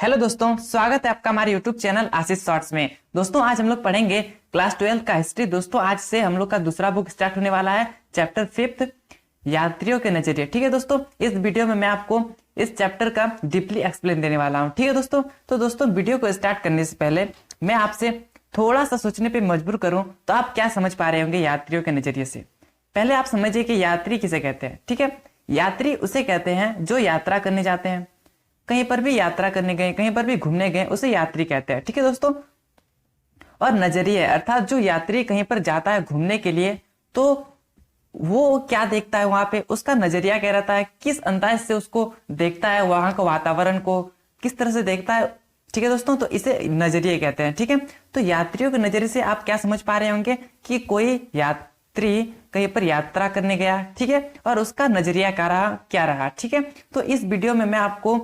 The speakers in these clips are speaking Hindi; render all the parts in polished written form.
हेलो दोस्तों, स्वागत है आपका हमारे यूट्यूब चैनल आशीष शॉर्ट्स में। दोस्तों आज हम लोग पढ़ेंगे क्लास 12 का हिस्ट्री। दोस्तों आज से हम लोग का दूसरा बुक स्टार्ट होने वाला है, चैप्टर 5 यात्रियों के नजरिए। ठीक है दोस्तों, इस वीडियो में मैं आपको इस चैप्टर का डीपली एक्सप्लेन देने वाला हूँ। ठीक है दोस्तों, तो दोस्तों वीडियो को स्टार्ट करने से पहले मैं आपसे थोड़ा सा सोचने पर मजबूर करूँ तो आप क्या समझ पा रहे होंगे यात्रियों के नजरिए से। पहले आप समझिए कि यात्री किसे कहते हैं। ठीक है, यात्री उसे कहते हैं जो यात्रा करने जाते हैं, कहीं पर भी यात्रा करने गए, कहीं पर भी घूमने गए, उसे यात्री कहते हैं। ठीक है दोस्तों, और नजरिए अर्थात जो यात्री कहीं पर जाता है घूमने के लिए तो वो क्या देखता है, वहां पे उसका नजरिया क्या रहता है, किस अंदाज से उसको देखता है, वहां का वातावरण को किस तरह से देखता है। ठीक है दोस्तों, तो इसे नजरिए कहते हैं। ठीक है, तो यात्रियों के नजरिए से आप क्या समझ पा रहे होंगे कि कोई यात्री कहीं पर यात्रा करने गया, ठीक है, और उसका नजरिया क्या रहा। ठीक है, तो इस वीडियो में मैं आपको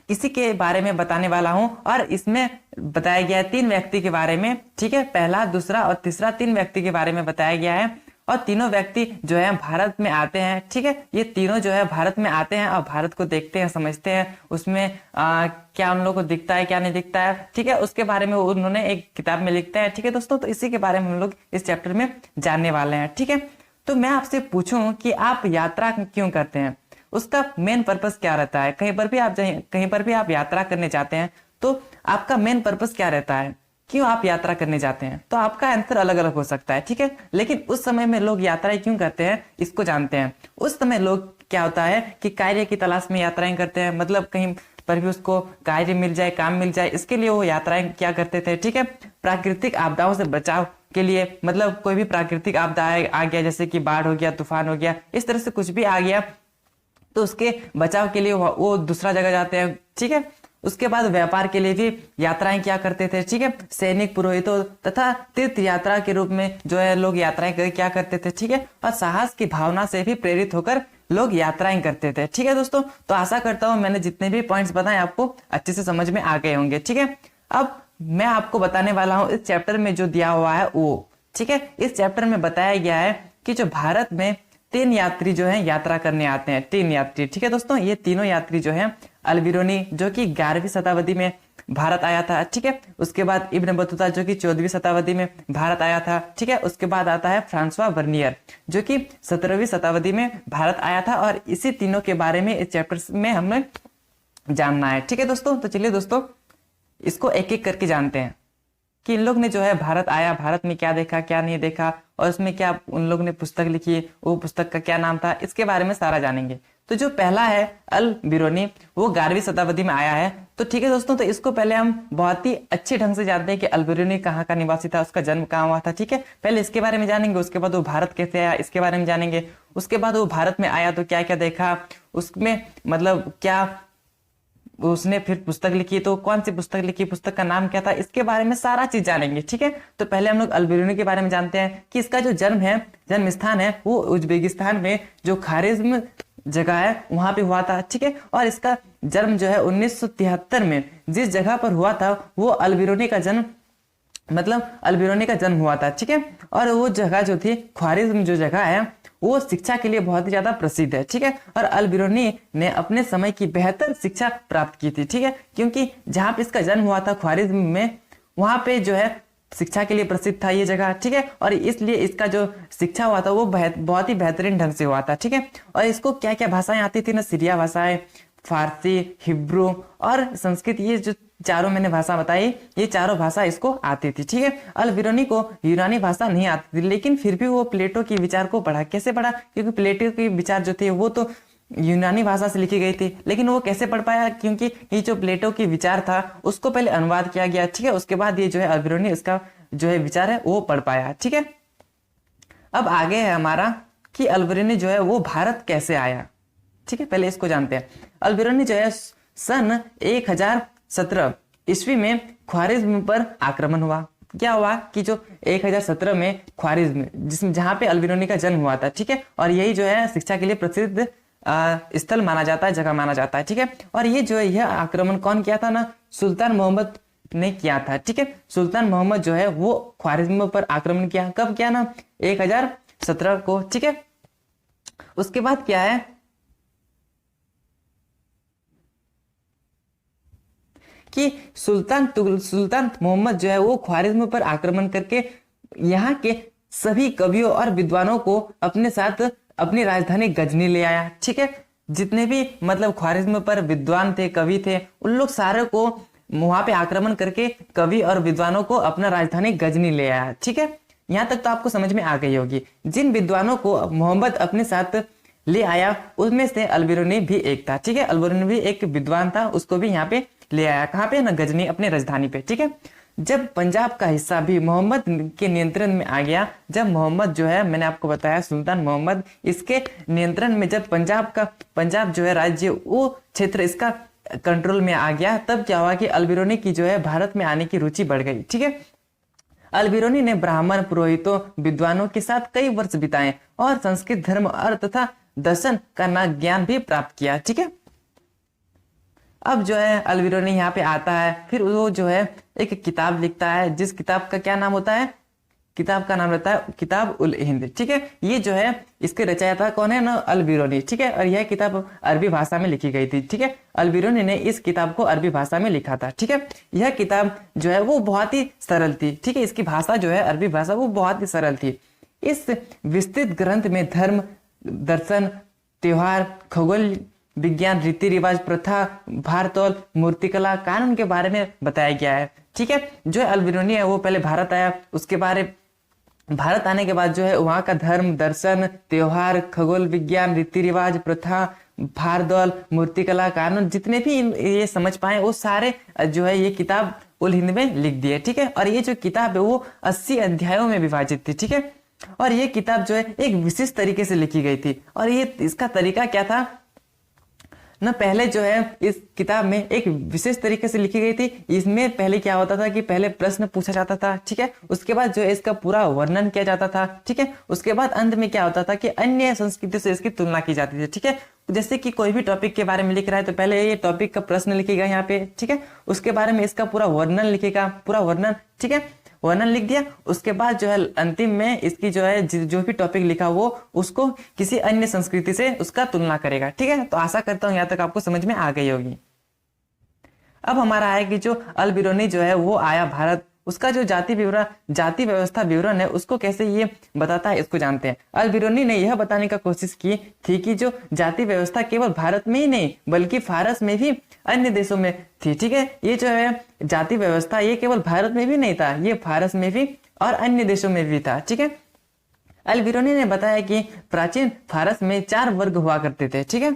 इसी के बारे में बताने वाला हूं और इसमें बताया गया है 3 व्यक्ति के बारे में। ठीक है, पहला, दूसरा और तीसरा 3 व्यक्ति के बारे में बताया गया है और तीनों व्यक्ति जो है भारत में आते हैं। ठीक है, ये तीनों जो है भारत में आते हैं और भारत को देखते हैं, समझते हैं उसमें क्या उन लोगों को दिखता है, क्या नहीं दिखता है। ठीक है, उसके बारे में उन्होंने एक किताब में लिखते हैं। ठीक है दोस्तों, तो इसी के बारे में हम लोग इस चैप्टर में जानने वाले हैं। ठीक है, तो मैं आपसे पूछूं कि आप यात्रा क्यों करते हैं, उसका मेन पर्पस क्या रहता है। कहीं पर भी आप यात्रा करने जाते हैं तो आपका मेन पर्पस क्या रहता है, क्यों आप यात्रा करने जाते हैं, तो आपका आंसर अलग अलग हो सकता है। ठीक है, लेकिन उस समय में लोग यात्राएं क्यों करते हैं इसको जानते हैं। उस समय लोग क्या होता है कि कार्य की तलाश में यात्राएं करते हैं, मतलब कहीं पर भी उसको कार्य मिल जाए, काम मिल जाए, इसके लिए वो यात्राएं क्या करते थे। ठीक है, प्राकृतिक आपदाओं से बचाव के लिए, मतलब कोई भी प्राकृतिक आपदा आ गया, जैसे कि बाढ़ हो गया, तूफान हो गया, इस तरह से कुछ भी आ गया तो उसके बचाव के लिए वो दूसरा जगह जाते हैं। ठीक है, उसके बाद व्यापार के लिए भी यात्राएं क्या करते थे। ठीक है, सैनिक, पुरोहितों तथा तीर्थ यात्रा के रूप में जो है लोग यात्राएं क्या करते थे। ठीक है, और साहस की भावना से भी प्रेरित होकर लोग यात्राएं करते थे। ठीक है दोस्तों, तो आशा करता हूं मैंने जितने भी पॉइंट्स बताए आपको अच्छे से समझ में आ गए होंगे। ठीक है, अब मैं आपको बताने वाला हूं इस चैप्टर में जो दिया हुआ है वो। ठीक है, इस चैप्टर में बताया गया है कि जो भारत में 3 यात्री जो है यात्रा करने आते हैं, 3 यात्री। ठीक है दोस्तों, ये तीनों यात्री जो है अल-बिरूनी जो कि 11वीं शताब्दी में भारत आया था। ठीक है, उसके बाद इब्न बतूता जो कि 14वीं शताब्दी में भारत आया था। ठीक है, उसके बाद आता है फ्रांसवा बर्नियर जो कि 17वीं शताब्दी में भारत आया था और इसी तीनों के बारे में इस चैप्टर में हमें जानना है। ठीक है दोस्तों, तो चलिए दोस्तों इसको एक एक करके जानते हैं कि इन लोग ने जो है भारत आया, भारत में क्या देखा, क्या नहीं देखा और उसमें क्या उन लोग ने पुस्तक लिखी, वो पुस्तक का क्या नाम था, इसके बारे में सारा जानेंगे। तो जो पहला है अल-बिरूनी, वो 11वीं शताब्दी में आया है। तो ठीक है दोस्तों, तो इसको पहले हम बहुत ही अच्छे ढंग से जानते हैं कि अल-बिरूनी कहाँ का निवासी था, उसका जन्म कहाँ हुआ था। ठीक है, पहले इसके बारे में जानेंगे, उसके बाद वो भारत कैसे आया इसके बारे में जानेंगे, उसके बाद वो भारत में आया तो क्या क्या देखा, उसमें मतलब क्या उसने फिर पुस्तक लिखी, तो कौन सी पुस्तक लिखी, पुस्तक का नाम क्या था, इसके बारे में सारा चीज जानेंगे। ठीक है, तो पहले हम लोग अल-बिरूनी के बारे में जानते हैं कि इसका जो जन्म स्थान है वो उज्बेकिस्तान में जो खारिज्म जगह है वहां पे हुआ था। ठीक है, और इसका जन्म जो है 1973 में जिस जगह पर हुआ था वो अल-बिरूनी का जन्म हुआ था। ठीक है, और वो जगह जो थी ख्वारिज्म जो जगह है वो शिक्षा के लिए बहुत ही ज्यादा प्रसिद्ध है। ठीक है, और अल-बिरूनी ने अपने समय की बेहतर शिक्षा प्राप्त की थी। ठीक है, क्योंकि जहां पे इसका जन्म हुआ था ख्वारिज्म में, वहां पे जो है शिक्षा के लिए प्रसिद्ध था ये जगह। ठीक है, और इसलिए इसका जो शिक्षा हुआ था वो बहुत ही बेहतरीन ढंग से हुआ था। ठीक है, और इसको क्या क्या भाषाएं आती थी ना, सीरिया भाषाएं, फारसी, हिब्रू और संस्कृत, ये जो चारों मैंने भाषा बताई, ये चारों भाषा इसको आती थी। ठीक है, अल-बिरूनी को यूनानी भाषा नहीं आती थी, लेकिन फिर भी वो प्लेटो के विचार को पढ़ा। कैसे पढ़ा, क्योंकि प्लेटो के विचार जो थे वो तो यूनानी भाषा से लिखी गई थी, लेकिन वो कैसे पढ़ पाया, क्योंकि ये जो प्लेटो की विचार था उसको पहले अनुवाद किया गया। ठीक है, उसके बाद ये जो है अल-बिरूनी इसका जो है विचार है वो पढ़ पाया। ठीक है, अब आगे है हमारा कि अल-बिरूनी जो है वो भारत कैसे आया। ठीक है, पहले इसको जानते हैं। अल-बिरूनी जो है सन 1017 ईस्वी में ख्वारिज्म पर आक्रमण हुआ। क्या हुआ कि जो 1017 में ख्वारिज्म जिसमें जहां पे अल-बिरूनी का जन्म हुआ था। ठीक है, और यही जो है शिक्षा के लिए प्रसिद्ध स्थल माना जाता है, जगह माना जाता है। ठीक है, और ये जो है यह आक्रमण कौन किया था ना, सुल्तान मोहम्मद ने किया था। ठीक है, सुल्तान मोहम्मद जो है वो ख्वारिज्म पर आक्रमण किया, कब किया ना, 1017 को। ठीक है, उसके बाद क्या है कि सुल्तान मोहम्मद जो है वो ख्वारिज्म पर आक्रमण करके यहाँ के सभी कवियों और विद्वानों को अपने साथ अपनी राजधानी गजनी ले आया। ठीक है, जितने भी मतलब ख्वारिज्म पर विद्वान थे, कवि थे, उन लोग सारे को वहां पे आक्रमण करके कवि और विद्वानों को अपना राजधानी गजनी ले आया। ठीक है, यहाँ तक तो आपको समझ में आ गई होगी। जिन विद्वानों को मोहम्मद अपने साथ ले आया उसमें से अलबिरूनी भी एक था। ठीक है, अलबिरूनी भी एक विद्वान था, उसको भी यहाँ पे ले आया। कहाँ पे ना, गजनी, अपने राजधानी पे। ठीक है, जब पंजाब का हिस्सा भी मोहम्मद के नियंत्रण में आ गया, जब मोहम्मद जो है, मैंने आपको बताया सुल्तान मोहम्मद, इसके नियंत्रण में जब पंजाब जो है राज्य, वो क्षेत्र इसका कंट्रोल में आ गया, तब क्या हुआ कि अलबिरूनी की जो है भारत में आने की रुचि बढ़ गई। ठीक है, अलबिरूनी ने ब्राह्मण, पुरोहितों, विद्वानों के साथ कई वर्ष बिताए और संस्कृत, धर्म और तथा दर्शन का ज्ञान भी प्राप्त किया। ठीक है, अब जो है अलबिरूनी यहाँ पे आता है, फिर वो जो है एक किताब लिखता है, जिस किताब का क्या नाम होता है, किताब का नाम रहता है किताब उल हिंद। ठीक है, ये जो है इसके रचयिता कौन है ना, अलबिरूनी। ठीक है, और यह किताब अरबी भाषा में लिखी गई थी। ठीक है, अलबिरूनी ने इस किताब को अरबी भाषा में लिखा था। ठीक है, यह किताब जो है वो बहुत ही सरल थी। ठीक है, इसकी भाषा जो है अरबी भाषा वो बहुत ही सरल थी। इस विस्तृत ग्रंथ में धर्म, दर्शन, त्योहार, खगोल विज्ञान, रीति रिवाज, प्रथा, भारतौल, मूर्तिकला, कानून के बारे में बताया गया है। ठीक है, जो अलबिरूनी है वो पहले भारत आया, उसके भारत आने के बाद जो है वहाँ का धर्म, दर्शन, त्योहार, खगोल विज्ञान, रीति रिवाज, प्रथा, भारतौल, मूर्तिकला, कानून, जितने भी ये समझ पाए वो सारे जो है ये किताब उल हिंद में लिख दिए। ठीक है, और ये जो किताब है वो 80 अध्यायों में विभाजित थी। ठीक है, और ये किताब जो है एक विशिष्ट तरीके से लिखी गई थी। और ये इसका तरीका क्या था ना, पहले जो है इस किताब में एक विशेष तरीके से लिखी गई थी। इसमें पहले क्या होता था कि पहले प्रश्न पूछा जाता था। ठीक है, उसके बाद जो है इसका पूरा वर्णन किया जाता था। ठीक है, उसके बाद अंत में क्या होता था कि अन्य संस्कृति से इसकी तुलना की जाती थी। ठीक है, जैसे कि कोई भी टॉपिक के बारे में लिख रहा है तो पहले ये टॉपिक का प्रश्न लिखेगा यहाँ पे। ठीक है, उसके बारे में इसका पूरा वर्णन लिखेगा, पूरा वर्णन। ठीक है, वर्णन लिख दिया, उसके बाद जो है अंतिम में इसकी जो है जो भी टॉपिक लिखा वो उसको किसी अन्य संस्कृति से उसका तुलना करेगा। ठीक है, तो आशा करता हूं यहाँ तक आपको समझ में आ गई होगी। अब हमारा है कि जो अलबिरूनी जो है वो आया भारत, उसका जो जाति व्यवस्था विवरण है उसको कैसे ये बताता है, इसको जानते हैं। अलबिरूनी ने यह बताने का कोशिश की थी कि जो जाति व्यवस्था केवल भारत में ही नहीं बल्कि फारस में भी अन्य देशों में थी। ठीक है, ये जो है जाति व्यवस्था ये केवल भारत में भी नहीं था, ये फारस में भी और अन्य देशों में भी था। ठीक है, अलबिरूनी ने बताया कि प्राचीन फारस में 4 वर्ग हुआ करते थे। ठीक है,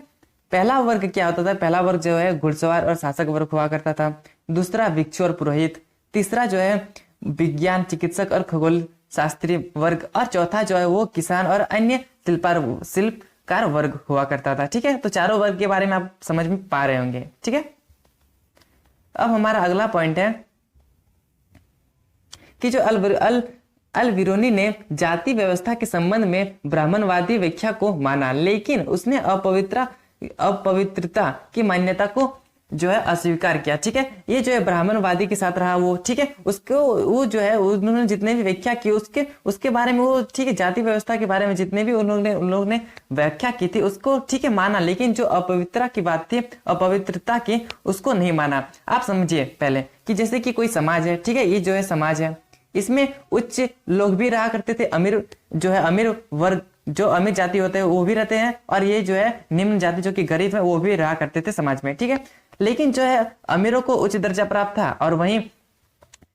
पहला वर्ग क्या होता था, पहला वर्ग जो है घुड़सवार और शासक वर्ग हुआ करता था। दूसरा भिक्षु और पुरोहित, तीसरा जो है विज्ञान, चिकित्सक और खगोल शास्त्री वर्ग, और चौथा जो है वो किसान और अन्य शिल्पकार वर्ग हुआ करता था। ठीक है, तो चारों वर्ग के बारे में आप समझ में पा रहे होंगे। ठीक है, अब हमारा अगला पॉइंट है कि जो अलबिरूनी ने जाति व्यवस्था के संबंध में ब्राह्मणवादी व्याख्या को माना, लेकिन उसने अपवित्रता की मान्यता को जो है अस्वीकार किया। ठीक है, ये जो है ब्राह्मणवादी के साथ रहा वो। ठीक है, उसको वो जो है उन्होंने जितने भी व्याख्या की उसके बारे में वो, ठीक है, जाति व्यवस्था के बारे में जितने भी उन लोगों ने व्याख्या की थी उसको ठीक है माना, लेकिन जो अपवित्रता की बात थी, अपवित्रता की, उसको नहीं माना। आप समझिए पहले कि जैसे कि कोई समाज है, ठीक है, ये जो है समाज है, इसमें उच्च लोग भी रहा करते थे, अमीर जो है अमीर वर्ग, जो अमीर जाति होते हैं वो भी रहते हैं, और ये जो है निम्न जाति जो कि गरीब है वो भी रहा करते थे समाज में। ठीक है, लेकिन जो है अमीरों को उच्च दर्जा प्राप्त था और वहीं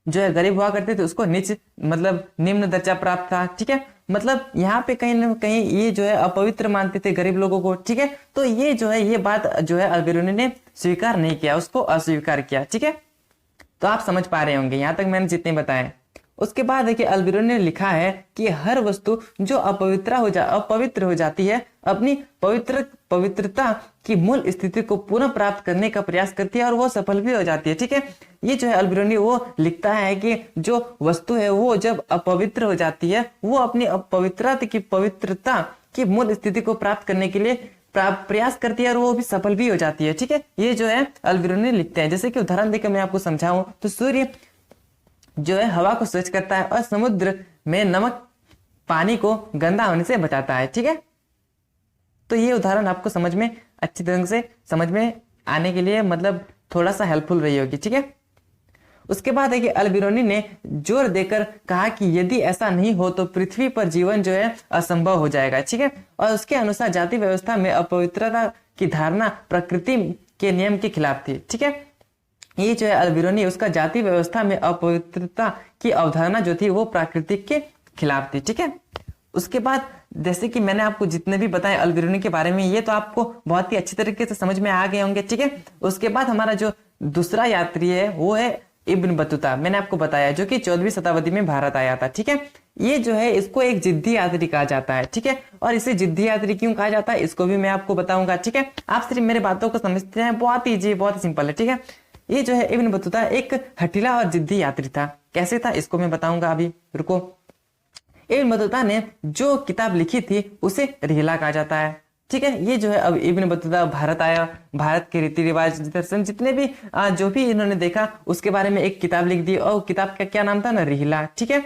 जो है गरीब हुआ करते थे उसको नीच मतलब निम्न दर्जा प्राप्त था। ठीक है, मतलब यहाँ पे कहीं ना कहीं ये जो है अपवित्र मानते थे गरीब लोगों को। ठीक है, तो ये जो है ये बात जो है अलबिरूनी ने स्वीकार नहीं किया, उसको अस्वीकार किया। ठीक है, तो आप समझ पा रहे होंगे यहाँ तक मैंने जितने बताए। उसके बाद देखिए अलबिरूनी ने लिखा है कि हर वस्तु जो अपवित्र हो जाती है अपनी पवित्रता की मूल स्थिति को पुनः प्राप्त करने का प्रयास करती है और वो सफल भी हो जाती है। ठीक है, ये जो है अलबिरूनी वो लिखता है कि जो वस्तु है वो जब अपवित्र हो जाती है वो अपनी पवित्रता की मूल स्थिति को प्राप्त करने के लिए प्रयास करती है और वो भी सफल भी हो जाती है। ठीक है, ये जो है अलबिरूनी लिखते हैं। जैसे कि उदाहरण देकर मैं आपको समझाऊं तो सूर्य जो है हवा को स्वच्छ करता है और समुद्र में नमक पानी को गंदा होने से बचाता है। ठीक है, तो ये उदाहरण आपको समझ में अच्छी तरह से समझ में आने के लिए मतलब थोड़ा सा हेल्पफुल रही होगी। ठीक है, उसके बाद है कि अल-बिरूनी ने जोर देकर कहा कि यदि ऐसा नहीं हो तो पृथ्वी पर जीवन जो है असंभव हो जाएगा। ठीक है, और उसके अनुसार जाति व्यवस्था में अपवित्रता की धारणा प्रकृति के नियम के खिलाफ थी। ठीक है, ये जो है अल-बिरूनी, उसका जाति व्यवस्था में अपवित्रता की अवधारणा जो थी वो प्राकृतिक के खिलाफ थी। ठीक है, उसके बाद जैसे कि मैंने आपको जितने भी बताए अल-बिरूनी के बारे में, ये तो आपको बहुत ही अच्छी तरीके से समझ में आ गए होंगे। ठीक है, उसके बाद हमारा जो दूसरा यात्री है वो है इब्न बतूता। मैंने आपको बताया जो कि 14वीं शताब्दी में भारत आया था। ठीक है, ये जो है इसको एक जिद्दी यात्री कहा जाता है। ठीक है, और इसे जिद्दी यात्री क्यों कहा जाता है इसको भी मैं आपको बताऊंगा। ठीक है, आप सिर्फ मेरे बातों को समझते हैं, बहुत ही इजी, बहुत ही सिंपल है। ठीक है, ये जो है इब्न बतूता एक हठीला और जिद्दी यात्री था। कैसे था इसको मैं बताऊंगा, अभी रुको। इब्न बतूता ने जो किताब लिखी थी उसे रिहला कहा जाता है। ठीक है, ये जो है अब इब्न बतूता भारत आया, भारत के रीति रिवाज दर्शन जितने भी जो भी इन्होंने देखा उसके बारे में एक किताब लिख दी, और किताब का क्या नाम था ना, रिहला। ठीक है,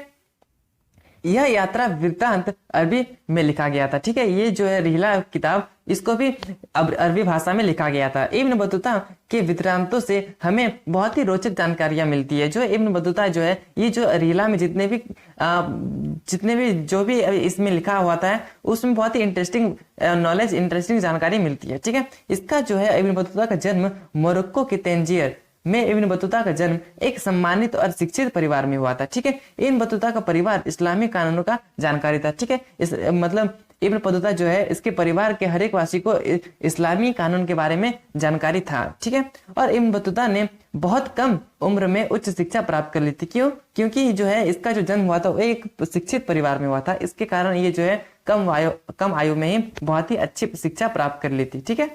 यह यात्रा वृत्तांत अरबी में लिखा गया था। ठीक है, ये जो है रिहला किताब, इसको भी अरबी भाषा में लिखा गया था। इब्न बतूता के वृत्तांतों से हमें बहुत ही रोचक जानकारियां मिलती है। जो इब्न बतूता जो है, ये जो रिहला में जितने भी जो भी इसमें लिखा हुआ था उसमें बहुत ही इंटरेस्टिंग नॉलेज, इंटरेस्टिंग जानकारी मिलती है। ठीक है, इसका जो है इब्न बतूता का जन्म मोरक्को के तंजीर में, इब्न बतूता का जन्म एक सम्मानित और शिक्षित परिवार में हुआ था। ठीक है, इब्न बतूता का परिवार इस्लामी कानूनों का जानकारी था। ठीक है, इस मतलब इब्न बतूता जो है इसके परिवार के हर एक वासी को इस्लामी कानून के बारे में जानकारी था। ठीक है, और इब्न बतूता ने बहुत कम उम्र में उच्च शिक्षा प्राप्त कर ली थी। क्यों? क्योंकि जो है इसका जो जन्म हुआ था वो एक शिक्षित परिवार में हुआ था। इसके कारण ये जो है कम आयु में ही बहुत ही अच्छी शिक्षा प्राप्त कर ली थी। ठीक है,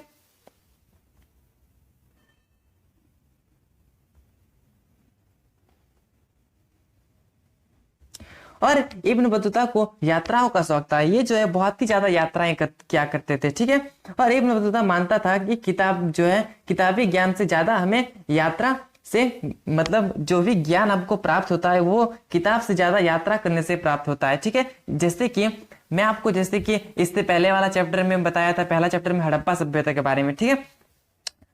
और इब्न बतूता को यात्राओं का शौक था। ये जो है बहुत ही ज्यादा यात्राएं किया करते थे। ठीक है, और इब्न बतूता मानता था कि किताब जो है किताबी ज्ञान से ज्यादा हमें यात्रा से, मतलब जो भी ज्ञान आपको प्राप्त होता है वो किताब से ज्यादा यात्रा करने से प्राप्त होता है। ठीक है, जैसे कि मैं आपको, जैसे कि इससे पहले वाला चैप्टर में बताया था, पहला चैप्टर में हड़प्पा सभ्यता के बारे में। ठीक है,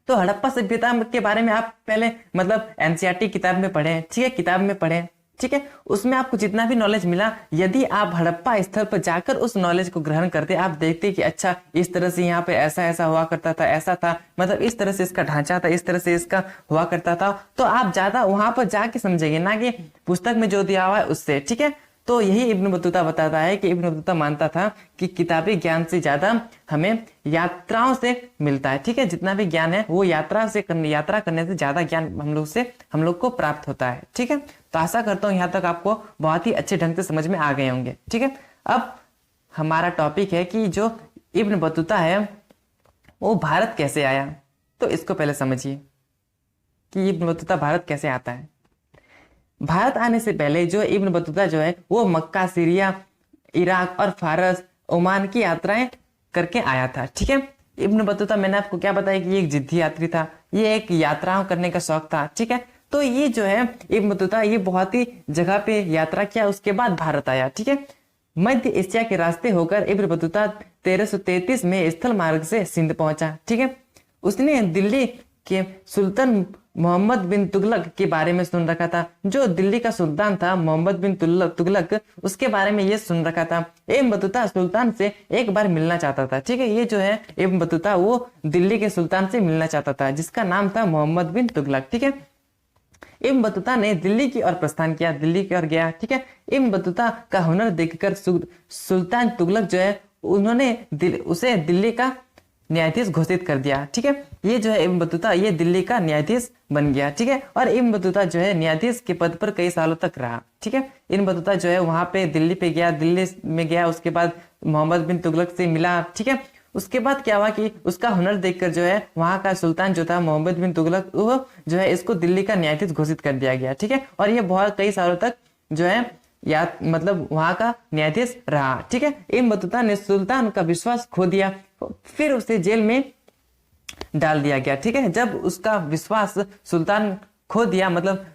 तो हड़प्पा सभ्यता के बारे में आप पहले मतलब एनसीईआरटी किताब में पढ़े। ठीक है, किताब में पढ़े। ठीक है, उसमें आपको जितना भी नॉलेज मिला, यदि आप हड़प्पा स्थल पर जाकर उस नॉलेज को ग्रहण करते, आप देखते कि अच्छा इस तरह से यहाँ पे ऐसा ऐसा हुआ करता था, ऐसा था, मतलब इस तरह से इसका ढांचा था, इस तरह से इसका हुआ करता था, तो आप ज्यादा वहां पर जाके समझेंगे, ना कि पुस्तक में जो दिया हुआ है उससे। ठीक है, तो यही इब्न बतूता बताता है कि इब्न बतूता मानता था कि किताबी ज्ञान से ज्यादा हमें यात्राओं से मिलता है। ठीक है, जितना भी ज्ञान है वो यात्रा करने से ज्यादा ज्ञान हम लोग को प्राप्त होता है। ठीक है, तो आशा करता हूँ यहाँ तक आपको बहुत ही अच्छे ढंग से समझ में आ गए होंगे। ठीक है, अब हमारा टॉपिक है कि जो इब्न बतूता है वो भारत कैसे आया। तो इसको पहले समझिए कि इब्न बतूता भारत कैसे आता है। भारत आने से पहले जो इब्न बतूता जो है वो मक्का, सीरिया, इराक और फारस, ओमान की यात्राएं करके आया था। ठीक है, इब्न बतूता, मैंने आपको क्या बताया कि ये एक जिद्दी यात्री था, ये एक यात्राओं करने का शौक था। ठीक है, तो ये जो है इब्न बतूता ये बहुत ही जगह पे यात्रा किया, उसके बाद भारत आया। ठीक है, मध्य एशिया के रास्ते होकर इब्न बतूता 1333 में स्थल मार्ग से सिंध पहुंचा। ठीक है, उसने दिल्ली के सुल्तान मोहम्मद बिन तुगलक के बारे में सुन रखा था। जो दिल्ली का सुल्तान था मोहम्मद बिन तुगलक, उसके बारे में ये सुन रखा था। इब्न बतूता सुल्तान से एक बार मिलना चाहता था। ठीक है, ये जो है इब्न बतूता वो दिल्ली के सुल्तान से मिलना चाहता था, जिसका नाम था मोहम्मद बिन तुगलक। ठीक है, इब्न बतूता ने दिल्ली की ओर प्रस्थान किया, दिल्ली की ओर गया। ठीक है, इब्न बतूता का हुनर देखकर सुल्तान तुगलक जो है उन्होंने उसे दिल्ली का न्यायाधीश घोषित कर दिया। ठीक है, ये जो है इब्न बतूता ये दिल्ली का न्यायाधीश बन गया। ठीक है, और इब्न बतूता जो है न्यायाधीश के पद पर कई सालों तक रहा। ठीक है, इब्न बतूता जो है वहां पे दिल्ली पे गया, दिल्ली में गया, उसके बाद मोहम्मद बिन तुगलक से मिला। ठीक है, उसके बाद क्या हुआ कि उसका हुनर देखकर जो है वहां का सुल्तान जो था मोहम्मद बिन तुगलक, वो जो है इसको दिल्ली का न्यायाधीश घोषित कर दिया गया। ठीक है, और ये बहुत कई सालों तक जो है मतलब वहां का न्यायाधीश रहा। ठीक है, इब्न बतूता ने सुल्तान का विश्वास खो दिया, फिर उसे जेल में डाल दिया गया। ठीक है, जब उसका विश्वास सुल्तान खो दिया, मतलब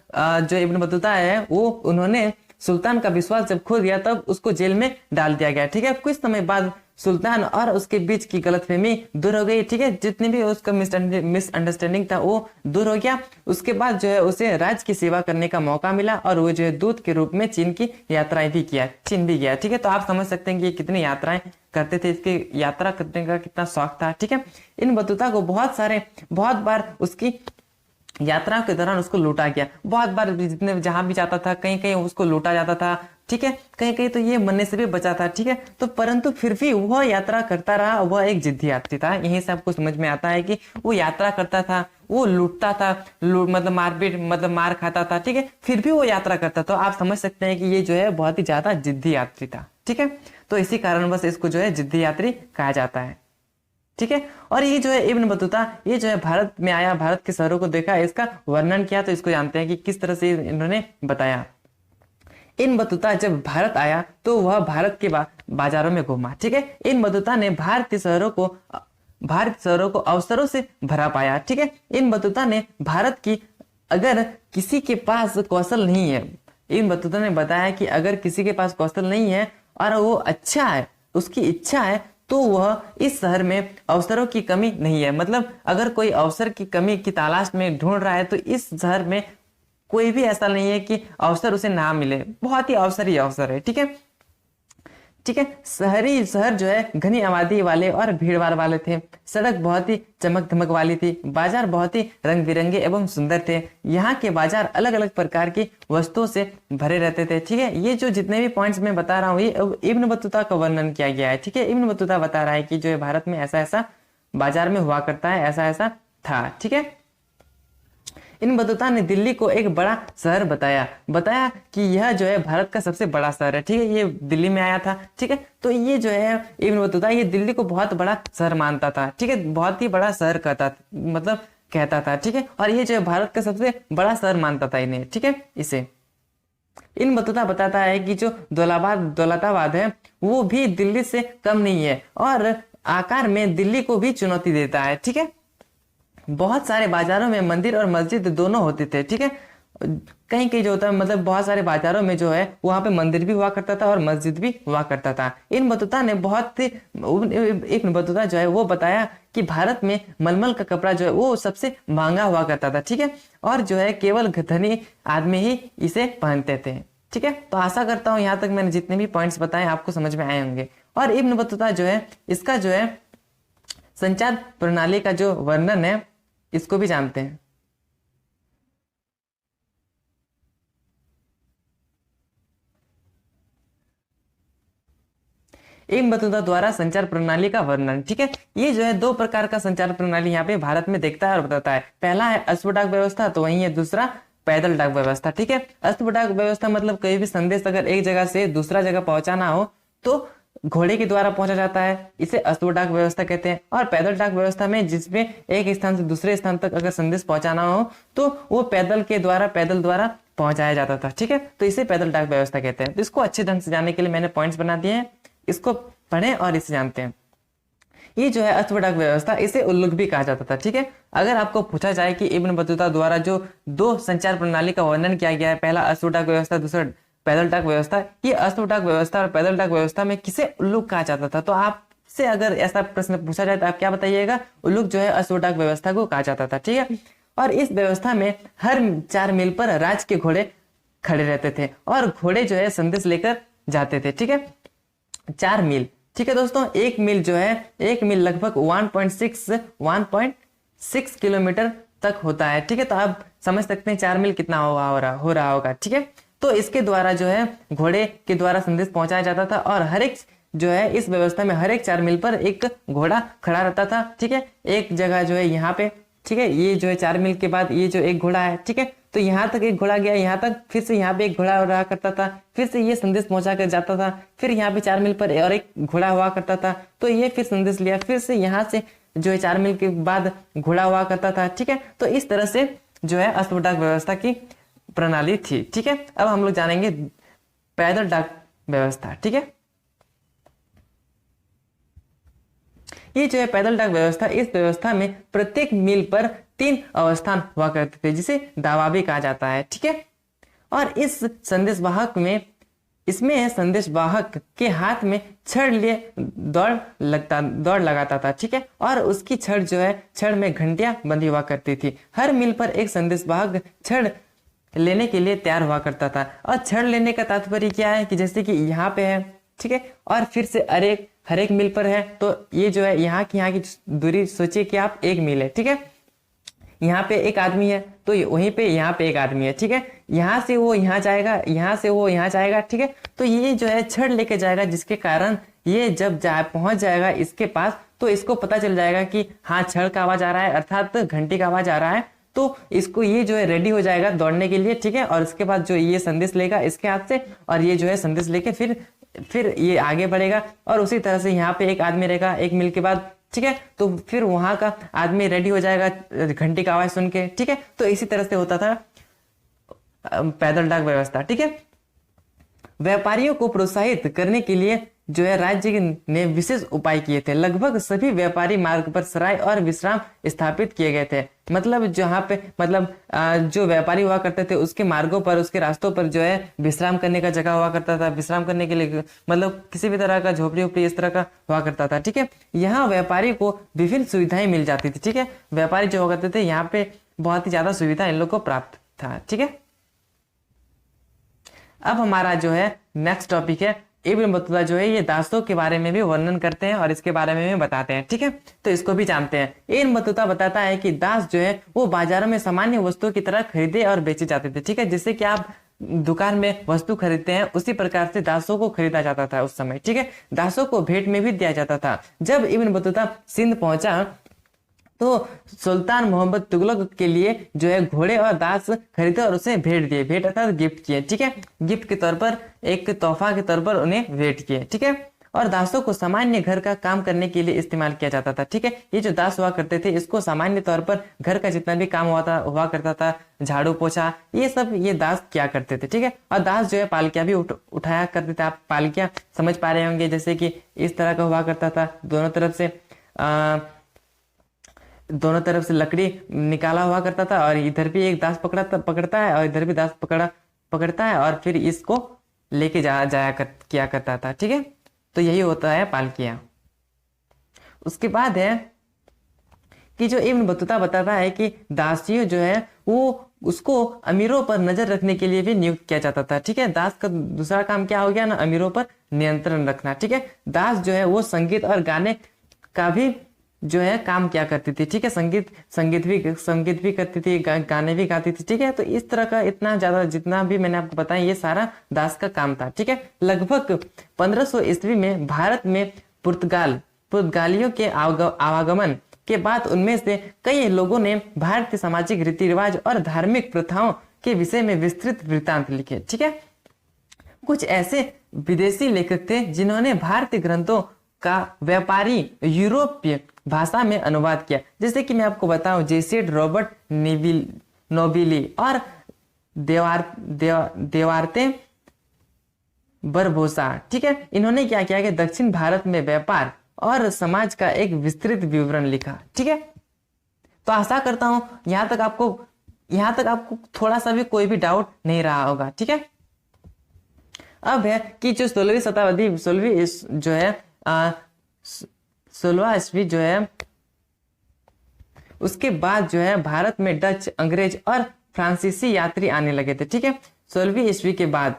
जो इब्न बतूता है वो उन्होंने सुल्तान का विश्वास जब खो दिया तब उसको जेल में डाल दिया गया। ठीक है, कुछ समय बाद सुल्तान और उसके बीच की गलतफहमी दूर हो गई। ठीक है, जितनी भी उसका मिसअंडरस्टैंडिंग था वो दूर हो गया। उसके बाद जो है उसे राज्य की सेवा करने का मौका मिला और वो जो है दूत के रूप में चीन की यात्राएं भी किया, चीन भी गया। ठीक है, तो आप समझ सकते हैं कि ये कितनी यात्राएं करते थे, इसकी यात्रा करने का कितना शौक था। ठीक है, इन बतूता को बहुत बार उसकी यात्रा के दौरान उसको लूटा गया, बहुत बार जितने जहां भी जाता था कहीं कहीं उसको लूटा जाता था। ठीक है, कहीं कहीं तो ये मरने से भी बचा था। ठीक है, तो परंतु फिर भी वह यात्रा करता रहा, वह एक जिद्दी यात्री था। यही से आपको समझ में आता है कि वो यात्रा करता था, वो लूटता था, मतलब मारपीट मतलब मार खाता था। ठीक है, फिर भी वो यात्रा करता। तो आप समझ सकते हैं कि ये जो है बहुत ही ज्यादा जिद्दी यात्री था। ठीक है, तो इसी कारणवश इसको जो है जिद्दी यात्री कहा जाता है। ठीक है, और ये जो है इब्न बतूता ये जो है भारत में आया, भारत के शहरों को देखा, इसका वर्णन किया। तो इसको जानते हैं कि किस तरह से इन्होंने बताया। इन बतूता जब भारत आया तो वह भारत के बाजारों में घूमा। ठीक है, इन बतूता ने भारतीय शहरों को अवसरों से भरा पाया। ठीक है, इन बतूता ने भारत की अगर किसी के पास कौशल नहीं है, इन बतूता ने बताया कि अगर किसी के पास कौशल नहीं है और वो अच्छा है, उसकी इच्छा है, तो वह इस शहर में अवसरों की कमी नहीं है। मतलब अगर कोई अवसर की कमी की तलाश में ढूंढ रहा है तो इस शहर में कोई भी ऐसा नहीं है कि अवसर उसे ना मिले, बहुत ही अवसर है। ठीक है, ठीक है, शहर जो है घनी आबादी वाले और भीड़भाड़ वाले थे। सड़क बहुत ही चमक धमक वाली थी, बाजार बहुत ही रंग बिरंगे एवं सुंदर थे। यहाँ के बाजार अलग अलग प्रकार की वस्तुओं से भरे रहते थे। ठीक है, ये जो जितने भी पॉइंट्स मैं बता रहा हूँ ये इब्न बतूता का वर्णन किया गया है। ठीक है, इब्न बतूता बता रहा है कि जो है भारत में ऐसा ऐसा बाजार में हुआ करता है, ऐसा ऐसा था। ठीक है, इन बतूता ने दिल्ली को एक बड़ा शहर बताया कि यह जो है भारत का सबसे बड़ा शहर है। ठीक है, ये दिल्ली में आया था। ठीक है, तो ये जो है इब्न बतूता ये दिल्ली को बहुत बड़ा शहर मानता था। ठीक है, बहुत ही बड़ा शहर कहता था। ठीक है, और ये जो है भारत का सबसे बड़ा शहर मानता था इन्हें। ठीक है, इसे इन बतूता बताता है कि जो दौलताबाद है वो भी दिल्ली से कम नहीं है और आकार में दिल्ली को भी चुनौती देता है। ठीक है, बहुत सारे बाजारों में मंदिर और मस्जिद दोनों होते थे। ठीक है, कहीं कहीं जो होता है मतलब बहुत सारे बाजारों में जो है वहां पे मंदिर भी हुआ करता था और मस्जिद भी हुआ करता था। इन बतूता ने इब्न बतूता जो है वो बताया कि भारत में मलमल का कपड़ा जो है वो सबसे महंगा हुआ करता था। ठीक है, और जो है केवल धनी आदमी ही इसे पहनते थे। ठीक है, तो आशा करता हूँ यहाँ तक मैंने जितने भी पॉइंट्स बताए आपको समझ में आए होंगे। और इब्न बतूता जो है इसका जो है संचार प्रणाली का जो वर्णन है इसको भी जानते हैं। इब्न बतूता द्वारा संचार प्रणाली का वर्णन। ठीक है, ये जो है दो प्रकार का संचार प्रणाली यहाँ पे भारत में देखता है और बताता है। पहला है अश्व डाक व्यवस्था, तो वही है दूसरा पैदल डाक व्यवस्था। ठीक है, अश्व डाक व्यवस्था मतलब कोई भी संदेश अगर एक जगह से दूसरा जगह पहुंचाना हो तो घोड़े के द्वारा पहुंचा जाता है, इसे अश्व डाक व्यवस्था कहते हैं। और पैदल डाक व्यवस्था में जिसमें एक स्थान से दूसरे स्थान तक अगर संदेश पहुंचाना हो तो वो पैदल द्वारा पहुंचाया जाता था। ठीक है, तो इसे पैदल डाक व्यवस्था कहते हैं। तो इसको अच्छे ढंग से जानने के लिए मैंने पॉइंट्स बना दिए हैं, इसको पढ़ें और इसे जानते हैं। ये जो है अश्व डाक व्यवस्था, इसे उल्लुक भी कहा जाता था। ठीक है, अगर आपको पूछा जाए कि इब्न बतूता द्वारा जो दो संचार प्रणाली का वर्णन किया गया है, पहला अश्व डाक व्यवस्था, दूसरा पैदल डाक व्यवस्था, ये अश्व डाक व्यवस्था और पैदल डाक व्यवस्था में किसे उल्लुक कहा जाता था? तो आपसे अगर ऐसा प्रश्न पूछा जाए तो आप क्या बताइएगा? उल्लुक जो है अश्व डाक व्यवस्था को कहा जाता था। ठीक है, और इस व्यवस्था में हर 4 मील पर राज के घोड़े खड़े रहते थे और घोड़े जो है संदेश लेकर जाते थे। ठीक है, 4 मील। ठीक है दोस्तों, एक मील जो है, एक मील लगभग 1.6 किलोमीटर तक होता है। ठीक है, तो आप समझ सकते हैं 4 मील कितना हो रहा होगा। ठीक है, तो इसके द्वारा जो है घोड़े के द्वारा संदेश पहुंचाया जाता था और हर एक जो है इस व्यवस्था में हर एक 4 मील पर एक घोड़ा खड़ा रहता था। ठीक है, एक जगह जो है यहाँ पे, ठीक है, ये जो है 4 मील के बाद ये जो एक घोड़ा है, ठीक है, तो यहाँ तक एक घोड़ा गया, यहाँ तक, फिर से यहाँ पे एक घोड़ा रहा करता था, फिर से ये संदेश पहुंचा कर जाता था, फिर यहाँ पे 4 मील पर और एक घोड़ा हुआ करता था, तो ये फिर संदेश लिया, फिर से यहाँ से जो है 4 मील के बाद घोड़ा हुआ करता था। ठीक है, तो इस तरह से जो है अश्व डाक व्यवस्था की प्रणाली थी। ठीक है, अब हम लोग जानेंगे पैदल डाक व्यवस्था। ठीक है, ये जो है पैदल डाक व्यवस्था, इस व्यवस्था में प्रत्येक मील पर 3 अवस्थान हुआ करते थे जिसे दावा भी कहा जाता है। ठीक है, और इस संदेश वाहक में इसमें संदेश वाहक के हाथ में छड़ लिए दौड़ लगाता था, ठीक है। और उसकी छड़ जो है, छड़ में घंटियां बंधी हुआ करती थी। हर मील पर एक संदेश वाहक छड़ लेने के लिए तैयार हुआ करता था। और छड़ लेने का तात्पर्य क्या है कि जैसे कि यहाँ पे है, ठीक है, और फिर से हर एक मील पर है, तो ये जो है यहाँ की दूरी सोचिए कि आप 1 मील है, ठीक है। यहाँ पे एक आदमी है तो वहीं पे यहाँ पे एक आदमी है, ठीक है। यहाँ से वो यहाँ जाएगा, यहाँ से वो यहाँ जाएगा, ठीक है। तो ये जो है छड़ लेके जाएगा, जिसके कारण ये जब पहुंच जाएगा इसके पास, तो इसको पता चल जाएगा कि हाँ छड़ का आवाज आ रहा है, अर्थात घंटी का आवाज आ रहा है। तो इसको ये जो है रेडी हो जाएगा दौड़ने के लिए, ठीक है। और उसके बाद जो ये संदेश लेगा इसके हाथ से, और ये जो है संदेश लेके फिर ये आगे बढ़ेगा। और उसी तरह से यहाँ पे एक आदमी रहेगा 1 मील के बाद, ठीक है। तो फिर वहां का आदमी रेडी हो जाएगा घंटी का आवाज सुन के, ठीक है। तो इसी तरह से होता था पैदल डाक व्यवस्था, ठीक है। व्यापारियों को प्रोत्साहित करने के लिए जो है राज्य ने विशेष उपाय किए थे। लगभग सभी व्यापारी मार्ग पर सराय और विश्राम स्थापित किए गए थे। मतलब जहाँ पे जो व्यापारी हुआ करते थे उसके मार्गों पर, उसके रास्तों पर जो है विश्राम करने का जगह हुआ करता था। विश्राम करने के लिए मतलब किसी भी तरह का झोपड़ी उपड़ी इस तरह का हुआ करता था, ठीक है। यहाँ व्यापारी को विभिन्न सुविधाएं मिल जाती थी, ठीक है। व्यापारी जो हुआ करते थे यहाँ पे बहुत ही ज्यादा सुविधा इन लोग को प्राप्त था, ठीक है। अब हमारा जो है नेक्स्ट टॉपिक है इब्न बतूता जो है ये दासों के बारे में भी वर्णन करते हैं और इसके बारे में भी बताते हैं, ठीक है। तो इसको भी जानते हैं। इब्न बतूता बताता है कि दास जो है वो बाजारों में सामान्य वस्तुओं की तरह खरीदे और बेचे जाते थे, ठीक है। जैसे कि आप दुकान में वस्तु खरीदते हैं उसी प्रकार से दासों को खरीदा जाता था उस समय, ठीक है। दासों को भेंट में भी दिया जाता था। जब इब्न बतूता सिंध पहुंचा तो सुल्तान मोहम्मद तुगलक के लिए जो है घोड़े और दास खरीदे और उसे भेंट दिए। भेंट अर्थात गिफ्ट किए, ठीक है। गिफ्ट के तौर पर, एक तोहफा के तौर पर उन्हें भेंट किए, ठीक है। और दासों को सामान्य घर का काम करने के लिए इस्तेमाल किया जाता था, ठीक है। ये जो दास हुआ करते थे इसको सामान्य तौर पर घर का जितना भी काम हुआ करता था, झाड़ू पोछा, ये सब ये दास किया करते थे, ठीक है। और दास जो है पालकियां भी उठाया करते थे। आप पालकियां समझ पा रहे होंगे, जैसे कि इस तरह का हुआ करता था। दोनों तरफ से लकड़ी निकाला हुआ करता था और इधर भी एक दास पकड़ता है और इधर भी दास पकड़ता है और फिर इसको लेके किया करता था, ठीक है। तो यही होता है पालकियां। उसके बाद है कि जो इब्न बतूता बताता है कि दासियों जो है वो उसको अमीरों पर नजर रखने के लिए भी नियुक्त किया जाता था, ठीक है। दास का दूसरा काम क्या हो गया ना, अमीरों पर नियंत्रण रखना, ठीक है। दास जो है वो संगीत और गाने का भी जो है काम क्या करती थी, ठीक है। संगीत भी करती थी, गाने भी गाती थी, ठीक है। तो इस तरह का इतना ज्यादा जितना भी मैंने आपको बताया ये सारा दास का काम था, ठीक है। लगभग 1500 ईस्वी में भारत में पुर्तगालियों के आवागमन के बाद उनमें से कई लोगों ने भारतीय सामाजिक रीति रिवाज और धार्मिक प्रथाओं के विषय में विस्तृत वृत्तांत लिखे, ठीक है। कुछ ऐसे विदेशी लेखक थे जिन्होंने भारतीय ग्रंथों का व्यापारी यूरोपीय भाषा में अनुवाद किया। जैसे कि मैं आपको बताऊं, जेसेट रॉबर्ट नोबिली और देवार्ते बरबोसा, ठीक है। इन्होंने क्या किया कि दक्षिण भारत में व्यापार और समाज का एक विस्तृत विवरण लिखा, ठीक है। तो आशा करता हूं यहां तक आपको थोड़ा सा भी कोई भी डाउट नहीं रहा होगा, ठीक है। अब है कि जो 16वीं शताब्दी 16वां ईस्वी जो है उसके बाद जो है भारत में डच, अंग्रेज और फ्रांसीसी यात्री आने लगे थे, ठीक है। 16वीं ईस्वी के बाद,